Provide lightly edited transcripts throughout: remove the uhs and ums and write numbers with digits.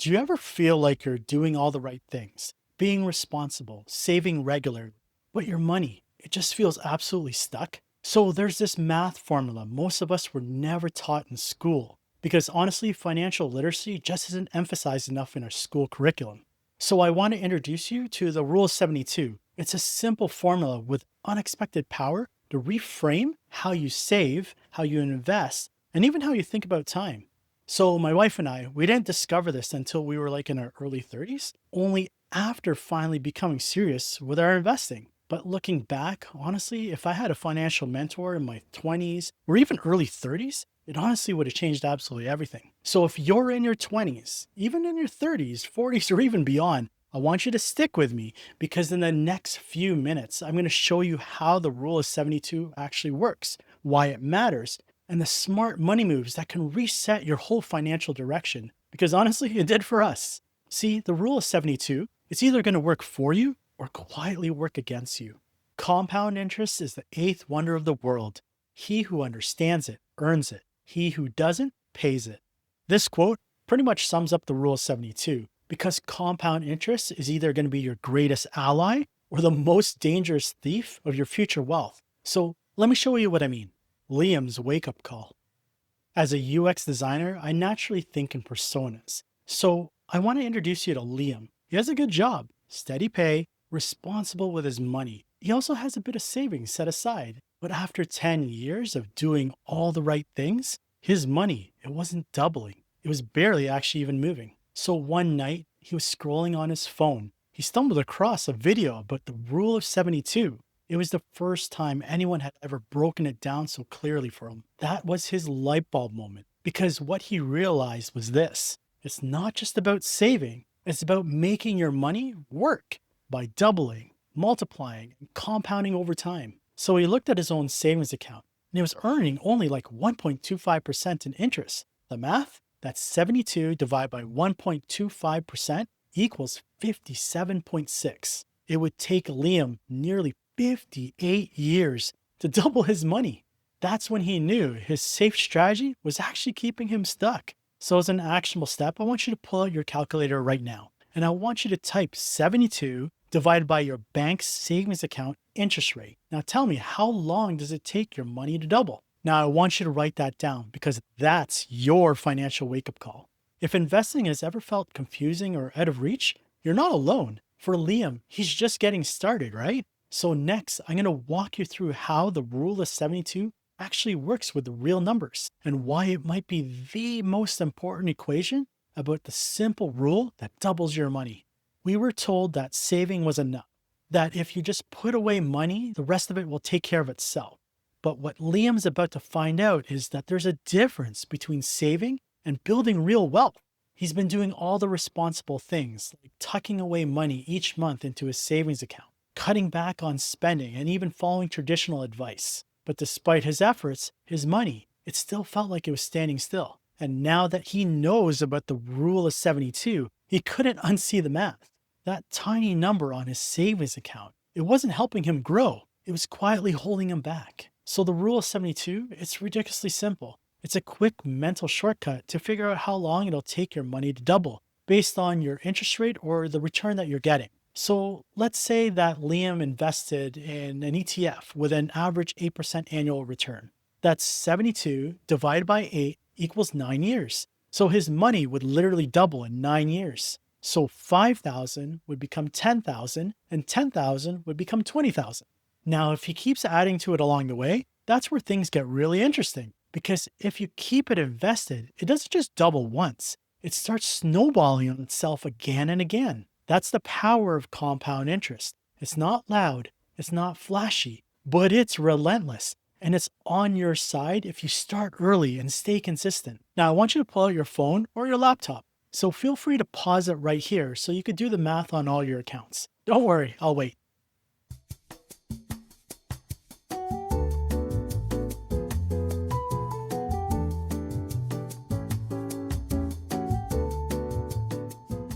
Do you ever feel like you're doing all the right things, being responsible, saving regularly, but your money, it just feels absolutely stuck? So there's this math formula most of us were never taught in school because honestly, financial literacy just isn't emphasized enough in our school curriculum. So I want to introduce you to the Rule of 72. It's a simple formula with unexpected power to reframe how you save, how you invest, and even how you think about time. So my wife and I, we didn't discover this until we were like in our early 30s, only after finally becoming serious with our investing. But looking back, honestly, if I had a financial mentor in my 20s or even early 30s, it honestly would have changed absolutely everything. So if you're in your 20s, even in your 30s, 40s, or even beyond, I want you to stick with me because in the next few minutes, I'm going to show you how the rule of 72 actually works, why it matters, and the smart money moves that can reset your whole financial direction. Because honestly, it did for us. See, the rule of 72, it's either going to work for you or quietly work against you. Compound interest is the eighth wonder of the world. He who understands it earns it. He who doesn't pays it. This quote pretty much sums up the rule of 72 because compound interest is either going to be your greatest ally or the most dangerous thief of your future wealth. So let me show you what I mean. Liam's wake up call. As a UX designer, I naturally think in personas. So I want to introduce you to Liam. He has a good job, steady pay, responsible with his money. He also has a bit of savings set aside. But after 10 years of doing all the right things, his money, it wasn't doubling. It was barely actually even moving. So one night, he was scrolling on his phone. He stumbled across a video about the rule of 72. It was the first time anyone had ever broken it down so clearly for him. That was his light bulb moment because what he realized was this: it's not just about saving, it's about making your money work by doubling, multiplying, and compounding over time. So he looked at his own savings account and he was earning only like 1.25% in interest. The math? That's 72 divided by 1.25% equals 57.6. It would take Liam nearly 58 years to double his money. That's when he knew his safe strategy was actually keeping him stuck. So as an actionable step, I want you to pull out your calculator right now. And I want you to type 72 divided by your bank's savings account interest rate. Now tell me, how long does it take your money to double? Now I want you to write that down because that's your financial wake-up call. If investing has ever felt confusing or out of reach, you're not alone. For Liam, he's just getting started, right? So next, I'm going to walk you through how the rule of 72 actually works with the real numbers and why it might be the most important equation about the simple rule that doubles your money. We were told that saving was enough, that if you just put away money, the rest of it will take care of itself. But what Liam's about to find out is that there's a difference between saving and building real wealth. He's been doing all the responsible things, like tucking away money each month into his savings account, cutting back on spending, and even following traditional advice. But despite his efforts, his money, it still felt like it was standing still. And now that he knows about the rule of 72, he couldn't unsee the math. That tiny number on his savings account, it wasn't helping him grow. It was quietly holding him back. So the rule of 72, it's ridiculously simple. It's a quick mental shortcut to figure out how long it'll take your money to double based on your interest rate or the return that you're getting. So let's say that Liam invested in an ETF with an average 8% annual return. That's 72 divided by 8 equals 9 years. So his money would literally double in 9 years. So 5,000 would become 10,000 and 10,000 would become 20,000. Now, if he keeps adding to it along the way, that's where things get really interesting. Because if you keep it invested, it doesn't just double once. It starts snowballing on itself again and again. That's the power of compound interest. It's not loud, it's not flashy, but it's relentless. And it's on your side if you start early and stay consistent. Now, I want you to pull out your phone or your laptop. So feel free to pause it right here so you could do the math on all your accounts. Don't worry, I'll wait.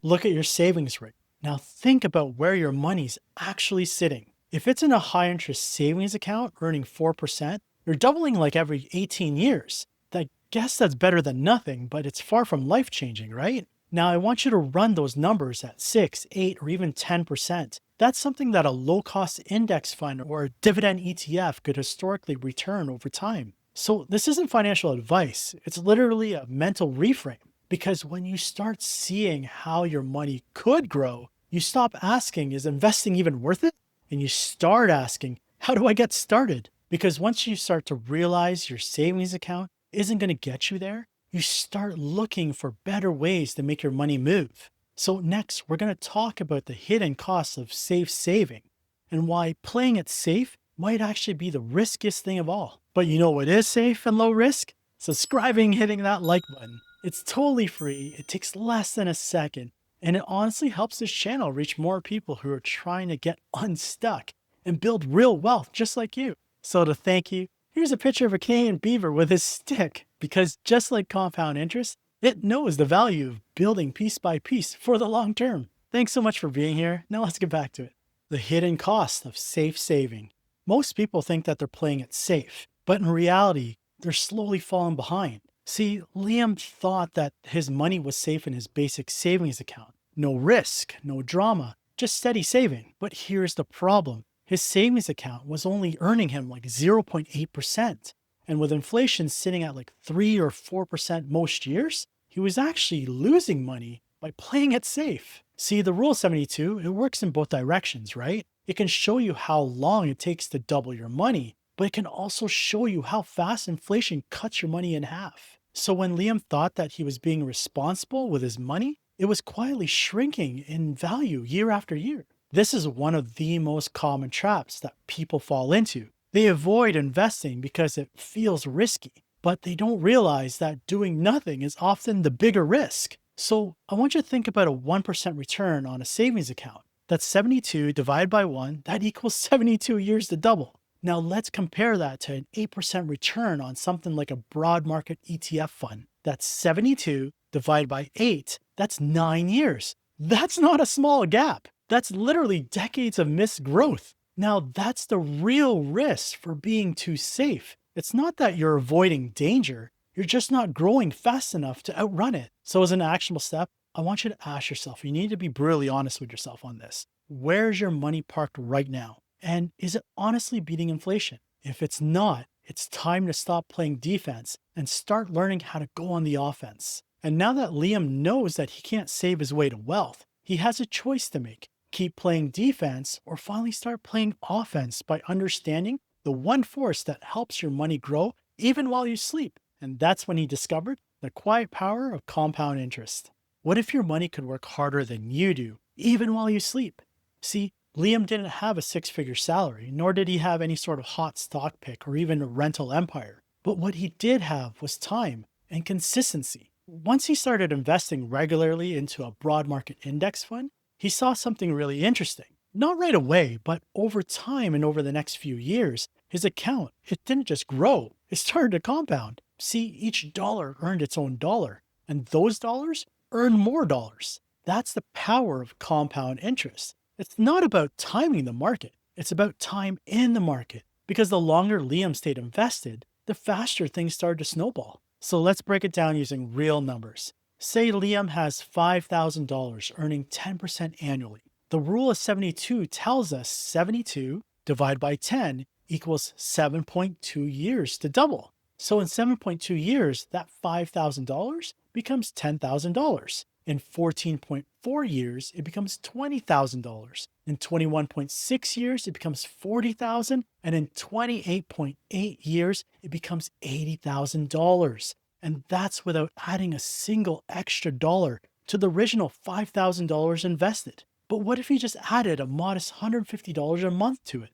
Look at your savings rate. Now think about where your money's actually sitting. If it's in a high interest savings account earning 4%, you're doubling like every 18 years. I guess that's better than nothing, but it's far from life changing, right? Now, I want you to run those numbers at 6, 8, or even 10%. That's something that a low cost index fund or a dividend ETF could historically return over time. So, this isn't financial advice, it's literally a mental reframe. Because when you start seeing how your money could grow, you stop asking, is investing even worth it? And you start asking, how do I get started? Because once you start to realize your savings account isn't going to get you there, you start looking for better ways to make your money move. So, next, we're going to talk about the hidden costs of safe saving and why playing it safe might actually be the riskiest thing of all. But you know what is safe and low risk? Subscribing, hitting that like button. It's totally free, it takes less than a second, and it honestly helps this channel reach more people who are trying to get unstuck and build real wealth just like you. So to thank you, here's a picture of a Canadian beaver with his stick, because just like compound interest, it knows the value of building piece by piece for the long term. Thanks so much for being here. Now let's get back to it. The hidden cost of safe saving. Most people think that they're playing it safe, but in reality, they're slowly falling behind. See, Liam thought that his money was safe in his basic savings account. No risk, no drama, just steady saving. But here's the problem. His savings account was only earning him like 0.8%. And with inflation sitting at like 3 or 4% most years, he was actually losing money by playing it safe. See, the Rule 72, it works in both directions, right? It can show you how long it takes to double your money, but it can also show you how fast inflation cuts your money in half. So when Liam thought that he was being responsible with his money, it was quietly shrinking in value year after year. This is one of the most common traps that people fall into. They avoid investing because it feels risky, but they don't realize that doing nothing is often the bigger risk. So I want you to think about a 1% return on a savings account. That's 72 divided by 1, that equals 72 years to double. Now let's compare that to an 8% return on something like a broad market ETF fund. That's 72 divided by 8, that's 9 years. That's not a small gap. That's literally decades of missed growth. Now that's the real risk for being too safe. It's not that you're avoiding danger, you're just not growing fast enough to outrun it. So as an actionable step, I want you to ask yourself, you need to be brutally honest with yourself on this. Where's your money parked right now? And is it honestly beating inflation? If it's not, it's time to stop playing defense and start learning how to go on the offense. And now that Liam knows that he can't save his way to wealth, he has a choice to make. Keep playing defense or finally start playing offense by understanding the one force that helps your money grow even while you sleep. And that's when he discovered the quiet power of compound interest. What if your money could work harder than you do, even while you sleep? See, Liam didn't have a six-figure salary, nor did he have any sort of hot stock pick or even a rental empire. But what he did have was time and consistency. Once he started investing regularly into a broad market index fund, he saw something really interesting. Not right away, but over time and over the next few years, his account, it didn't just grow, it started to compound. See, each dollar earned its own dollar, and those dollars earned more dollars. That's the power of compound interest. It's not about timing the market, it's about time in the market. Because the longer Liam stayed invested, the faster things started to snowball. So let's break it down using real numbers. Say Liam has $5,000 earning 10% annually. The rule of 72 tells us 72 divided by 10 equals 7.2 years to double. So in 7.2 years, that $5,000 becomes $10,000. In 14.4 years, it becomes $20,000. In 21.6 years, it becomes $40,000. And in 28.8 years, it becomes $80,000. And that's without adding a single extra dollar to the original $5,000 invested. But what if you just added a modest $150 a month to it?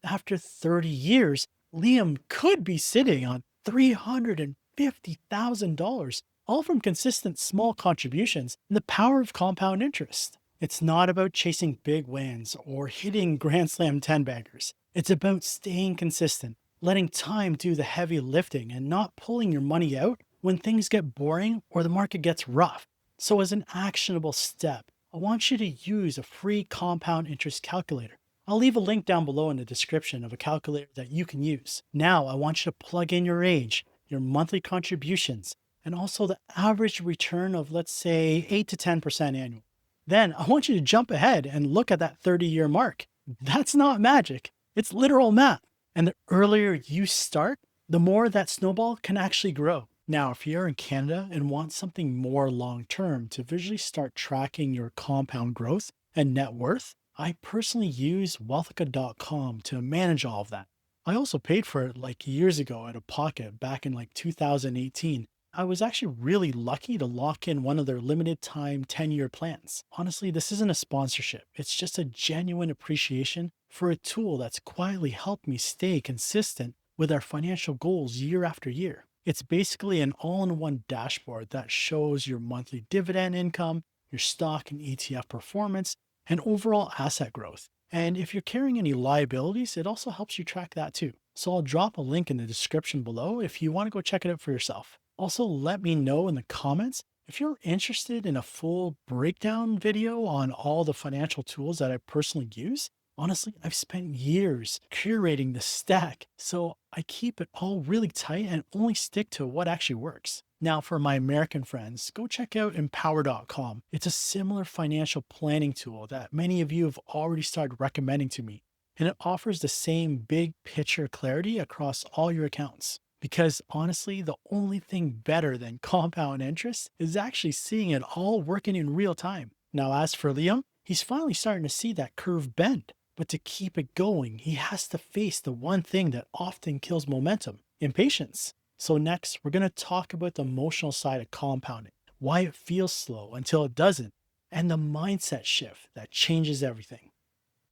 After 30 years, Liam could be sitting on $350,000, all from consistent small contributions and the power of compound interest. It's not about chasing big wins or hitting Grand Slam 10 baggers. It's about staying consistent, letting time do the heavy lifting and not pulling your money out when things get boring or the market gets rough. So as an actionable step, I want you to use a free compound interest calculator. I'll leave a link down below in the description of a calculator that you can use. Now I want you to plug in your age, your monthly contributions, and also the average return of, let's say, 8 to 10% annual. Then I want you to jump ahead and look at that 30-year mark. That's not magic, it's literal math. And the earlier you start, the more that snowball can actually grow. Now, if you're in Canada and want something more long term to visually start tracking your compound growth and net worth, I personally use wealthica.com to manage all of that. I also paid for it like years ago out of pocket back in like 2018. I was actually really lucky to lock in one of their limited time 10-year plans. Honestly, this isn't a sponsorship, it's just a genuine appreciation for a tool that's quietly helped me stay consistent with our financial goals year after year. It's basically an all in one dashboard that shows your monthly dividend income, your stock and ETF performance, and overall asset growth. And if you're carrying any liabilities, it also helps you track that too. So I'll drop a link in the description below if you want to go check it out for yourself. Also, let me know in the comments if you're interested in a full breakdown video on all the financial tools that I personally use. Honestly, I've spent years curating the stack, so I keep it all really tight and only stick to what actually works. Now, for my American friends, go check out empower.com. It's a similar financial planning tool that many of you have already started recommending to me, and it offers the same big picture clarity across all your accounts. Because honestly, the only thing better than compound interest is actually seeing it all working in real time. Now, as for Liam, he's finally starting to see that curve bend. But to keep it going, he has to face the one thing that often kills momentum: impatience. So, next, we're going to talk about the emotional side of compounding, why it feels slow until it doesn't, and the mindset shift that changes everything.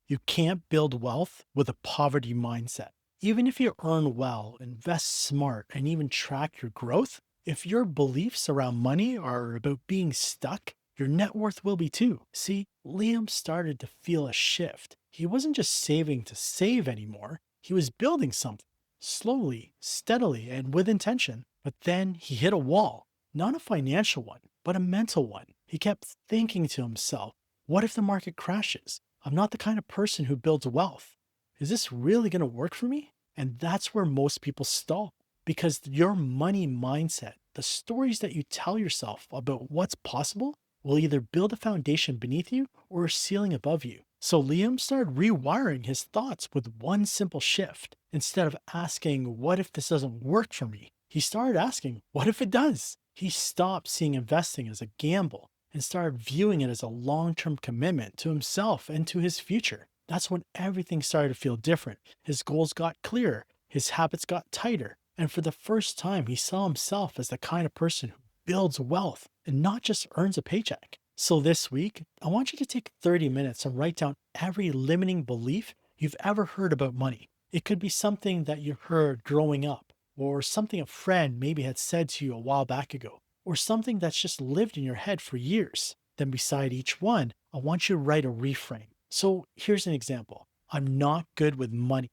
You can't build wealth with a poverty mindset. Even if you earn well, invest smart, and even track your growth, if your beliefs around money are about being stuck, your net worth will be too. See, Liam started to feel a shift. He wasn't just saving to save anymore, he was building something, slowly, steadily, and with intention. But then he hit a wall, not a financial one, but a mental one. He kept thinking to himself, what if the market crashes? I'm not the kind of person who builds wealth. Is this really going to work for me? And that's where most people stall. Because your money mindset, the stories that you tell yourself about what's possible, will either build a foundation beneath you or a ceiling above you. So Liam started rewiring his thoughts with one simple shift. Instead of asking, what if this doesn't work for me? He started asking, what if it does? He stopped seeing investing as a gamble and started viewing it as a long-term commitment to himself and to his future. That's when everything started to feel different. His goals got clearer, his habits got tighter, and for the first time, he saw himself as the kind of person who builds wealth and not just earns a paycheck. So this week, I want you to take 30 minutes and write down every limiting belief you've ever heard about money. It could be something that you heard growing up, or something a friend maybe had said to you a while back ago, or something that's just lived in your head for years. Then beside each one, I want you to write a reframe. So here's an example. I'm not good with money.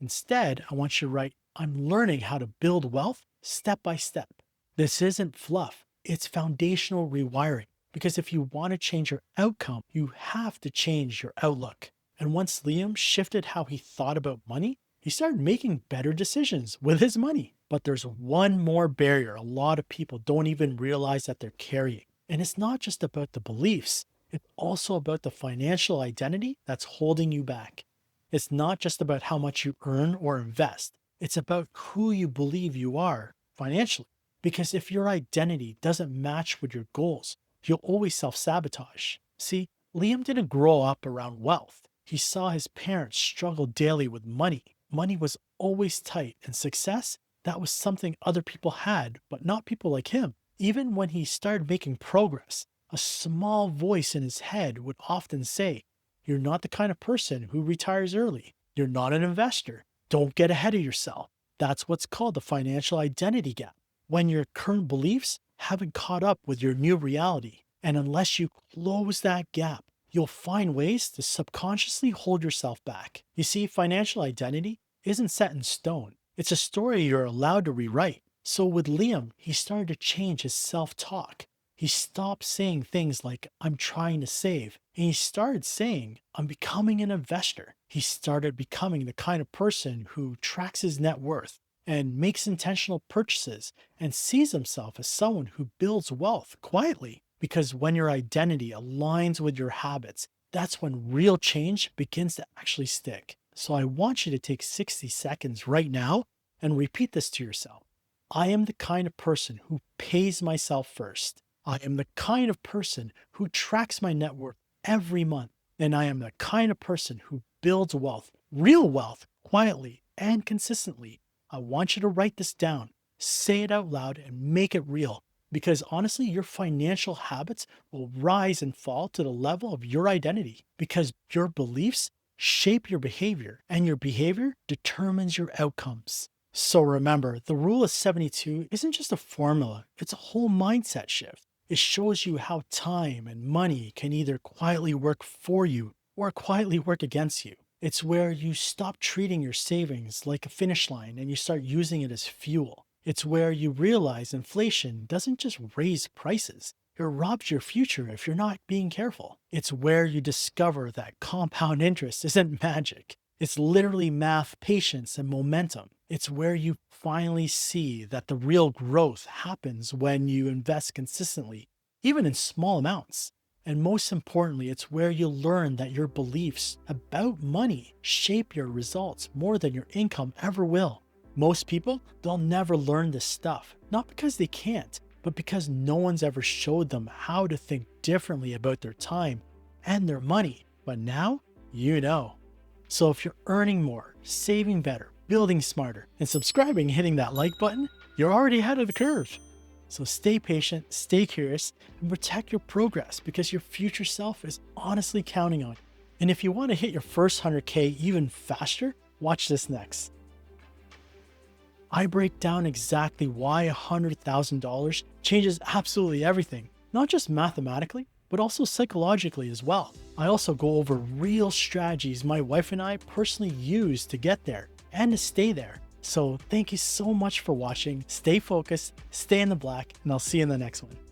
Instead, I want you to write, I'm learning how to build wealth step by step. This isn't fluff, it's foundational rewiring. Because if you want to change your outcome, you have to change your outlook. And once Liam shifted how he thought about money, he started making better decisions with his money. But there's one more barrier a lot of people don't even realize that they're carrying. And it's not just about the beliefs, it's also about the financial identity that's holding you back. It's not just about how much you earn or invest, it's about who you believe you are financially. Because if your identity doesn't match with your goals, you'll always self-sabotage. See, Liam didn't grow up around wealth. He saw his parents struggle daily with money. Money was always tight, and success, that was something other people had, but not people like him. Even when he started making progress, a small voice in his head would often say, you're not the kind of person who retires early. You're not an investor. Don't get ahead of yourself. That's what's called the financial identity gap. When your current beliefs haven't caught up with your new reality. And unless you close that gap, you'll find ways to subconsciously hold yourself back. You see, financial identity isn't set in stone. It's a story you're allowed to rewrite. So with Liam, he started to change his self-talk. He stopped saying things like, I'm trying to save, and he started saying, I'm becoming an investor. He started becoming the kind of person who tracks his net worth and makes intentional purchases and sees himself as someone who builds wealth quietly. Because when your identity aligns with your habits, that's when real change begins to actually stick. So I want you to take 60 seconds right now and repeat this to yourself. I am the kind of person who pays myself first. I am the kind of person who tracks my net worth every month. And I am the kind of person who builds wealth, real wealth, quietly and consistently. I want you to write this down, say it out loud, and make it real. Because honestly, your financial habits will rise and fall to the level of your identity. Because your beliefs shape your behavior, and your behavior determines your outcomes. So remember, the rule of 72 isn't just a formula, it's a whole mindset shift. It shows you how time and money can either quietly work for you or quietly work against you. It's where you stop treating your savings like a finish line and you start using it as fuel. It's where you realize inflation doesn't just raise prices, it robs your future if you're not being careful. It's where you discover that compound interest isn't magic. It's literally math, patience, and momentum. It's where you finally see that the real growth happens when you invest consistently, even in small amounts. And most importantly, it's where you learn that your beliefs about money shape your results more than your income ever will. Most people, they'll never learn this stuff, not because they can't, but because no one's ever showed them how to think differently about their time and their money. But now, you know. So if you're earning more, saving better, building smarter, and subscribing and hitting that like button, you're already ahead of the curve. So stay patient, stay curious, and protect your progress because your future self is honestly counting on you. And if you want to hit your first 100K even faster, watch this next. I break down exactly why $100,000 changes absolutely everything, not just mathematically, but also psychologically as well. I also go over real strategies my wife and I personally use to get there and to stay there. So thank you so much for watching. Stay focused, stay in the black, and I'll see you in the next one.